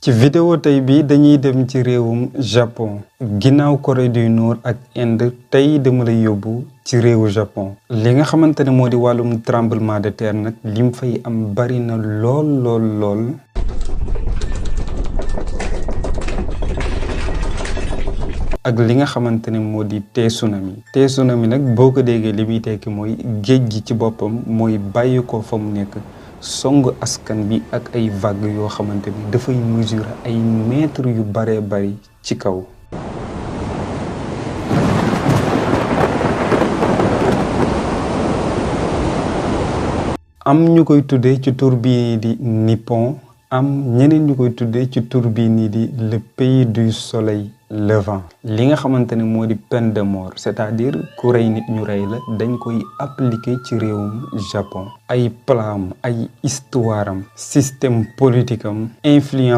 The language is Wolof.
ci vidéo tey bi dañuy dem ci réewum Japon ginnaaw Corée du Nord ak Inde tey dama lay yóbbu ci réewu Japon li nga xamante ne moo di wàllum tremblement de terre nag lim fay am bari na lool ak li nga xamante ne moo di tsunami nag boo ko déggee li muy tekki mooy géej gi ci boppam mooy bàyyi ko fa mu nekk song askan bi ak ay vagues yoo xamante ni dafay mesurer ay mètres yu baree bari ci kaw. am ñu koy tuddee ci tur bii di Nippon am ñeneen ñu koy tuddee ci tur bii nii di le pays du soleil levant li nga xamante ne moo di peine de mort c'est-à-dire ku rey nit ñu rey la dañ koy appliquer ci réewum Japon ay plan ay histoire am système politique am influence